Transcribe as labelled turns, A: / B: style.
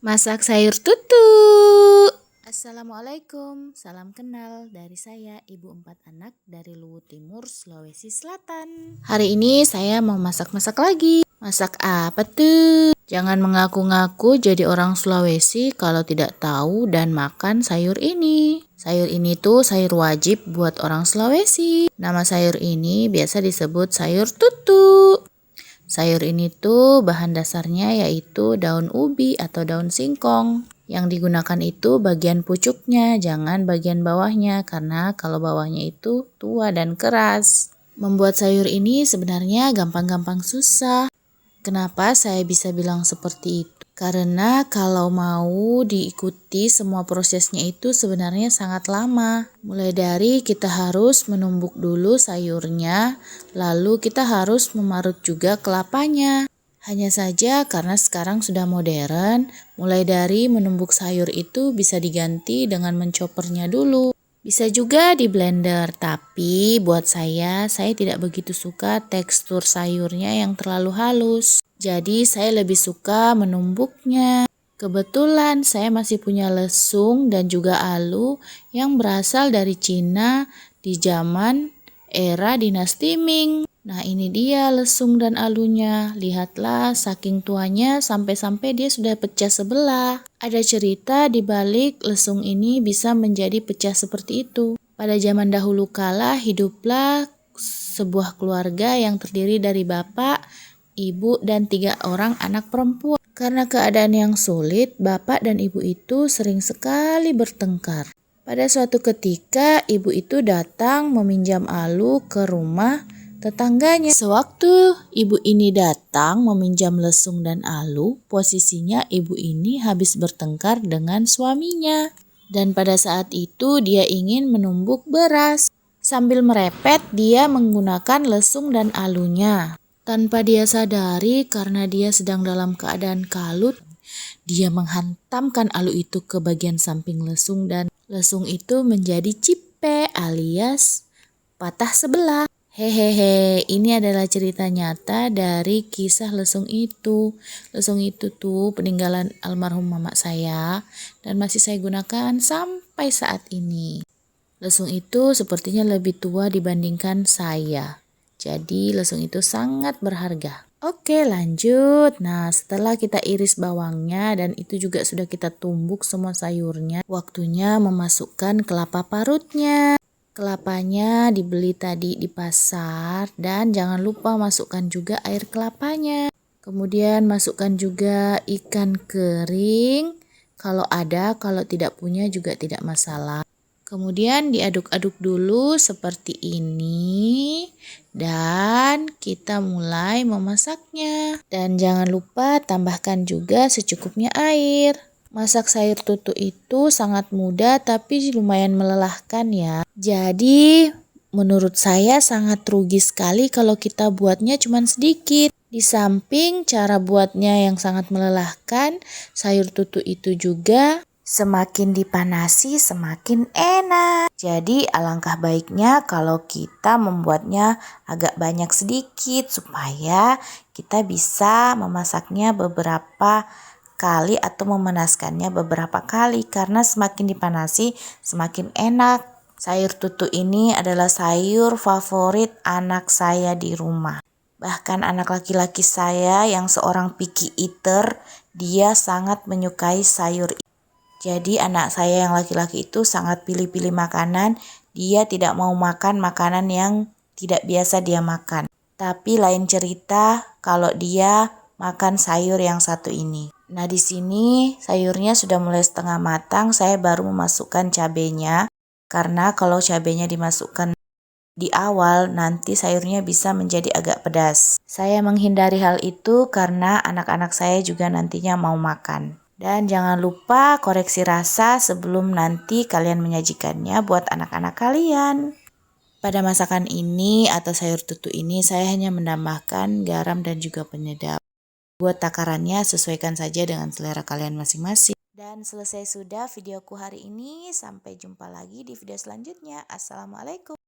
A: Masak sayur tutu. Assalamualaikum, salam kenal dari saya, ibu 4 anak dari Luwu Timur, Sulawesi Selatan. Hari ini saya mau masak-masak lagi. Masak apa tuh? Jangan mengaku-ngaku jadi orang Sulawesi kalau tidak tahu dan makan sayur ini. Sayur ini tuh sayur wajib buat orang Sulawesi. Nama sayur ini biasa disebut sayur tutu. Sayur ini tuh bahan dasarnya yaitu daun ubi atau daun singkong. Yang digunakan itu bagian pucuknya, jangan bagian bawahnya karena kalau bawahnya itu tua dan keras. Membuat sayur ini sebenarnya gampang-gampang susah. Kenapa saya bisa bilang seperti itu? Karena kalau mau diikuti semua prosesnya itu sebenarnya sangat lama. Mulai dari kita harus menumbuk dulu sayurnya, lalu kita harus memarut juga kelapanya. Hanya saja karena sekarang sudah modern, mulai dari menumbuk sayur itu bisa diganti dengan mencopernya dulu. Bisa juga di blender, tapi buat saya tidak begitu suka tekstur sayurnya yang terlalu halus. Jadi saya lebih suka menumbuknya. Kebetulan saya masih punya lesung dan juga alu yang berasal dari Cina di zaman era dinasti Ming. Nah, ini dia lesung dan alunya. Lihatlah, saking tuanya sampai-sampai dia sudah pecah sebelah. Ada cerita di balik lesung ini bisa menjadi pecah seperti itu. Pada zaman dahulu kala hiduplah sebuah keluarga yang terdiri dari bapak, ibu, dan 3 orang anak perempuan. Karena keadaan yang sulit, bapak dan ibu itu sering sekali bertengkar. Pada suatu ketika, ibu itu datang meminjam alu ke rumah tetangganya. Sewaktu ibu ini datang meminjam lesung dan alu, posisinya ibu ini habis bertengkar dengan suaminya. Dan pada saat itu dia ingin menumbuk beras. Sambil merepet, dia menggunakan lesung dan alunya. Tanpa dia sadari karena dia sedang dalam keadaan kalut, dia menghantamkan alu itu ke bagian samping lesung dan lesung itu menjadi cipe alias patah sebelah. Hehehe, ini adalah cerita nyata dari kisah lesung itu. Lesung itu tuh peninggalan almarhum mama saya dan masih saya gunakan sampai saat ini. Lesung itu sepertinya lebih tua dibandingkan saya. Jadi lesung itu sangat berharga. Oke, lanjut. Nah, setelah kita iris bawangnya dan itu juga sudah kita tumbuk semua sayurnya, waktunya memasukkan kelapa parutnya. Kelapanya dibeli tadi di pasar dan jangan lupa masukkan juga air kelapanya. Kemudian masukkan juga ikan kering. Kalau ada, kalau tidak punya juga tidak masalah. Kemudian diaduk-aduk dulu seperti ini dan kita mulai memasaknya. Dan jangan lupa tambahkan juga secukupnya air. Masak sayur tutu itu sangat mudah tapi lumayan melelahkan ya. Jadi menurut saya sangat rugi sekali kalau kita buatnya cuma sedikit. Di samping cara buatnya yang sangat melelahkan, sayur tutu itu juga semakin dipanasi semakin enak. Jadi alangkah baiknya kalau kita membuatnya agak banyak sedikit supaya kita bisa memasaknya beberapa kali atau memanaskannya beberapa kali karena semakin dipanasi semakin enak. Sayur tutu ini adalah sayur favorit anak saya di rumah. Bahkan anak laki-laki saya yang seorang picky eater, dia sangat menyukai sayur ini. Jadi anak saya yang laki-laki itu sangat pilih-pilih makanan, dia tidak mau makan makanan yang tidak biasa dia makan. Tapi lain cerita kalau dia makan sayur yang satu ini. Nah, di sini sayurnya sudah mulai setengah matang, saya baru memasukkan cabenya. Karena kalau cabenya dimasukkan di awal, nanti sayurnya bisa menjadi agak pedas. Saya menghindari hal itu karena anak-anak saya juga nantinya mau makan. Dan jangan lupa koreksi rasa sebelum nanti kalian menyajikannya buat anak-anak kalian. Pada masakan ini atau sayur tutu ini saya hanya menambahkan garam dan juga penyedap. Buat takarannya sesuaikan saja dengan selera kalian masing-masing. Dan selesai sudah videoku hari ini. Sampai jumpa lagi di video selanjutnya. Assalamualaikum.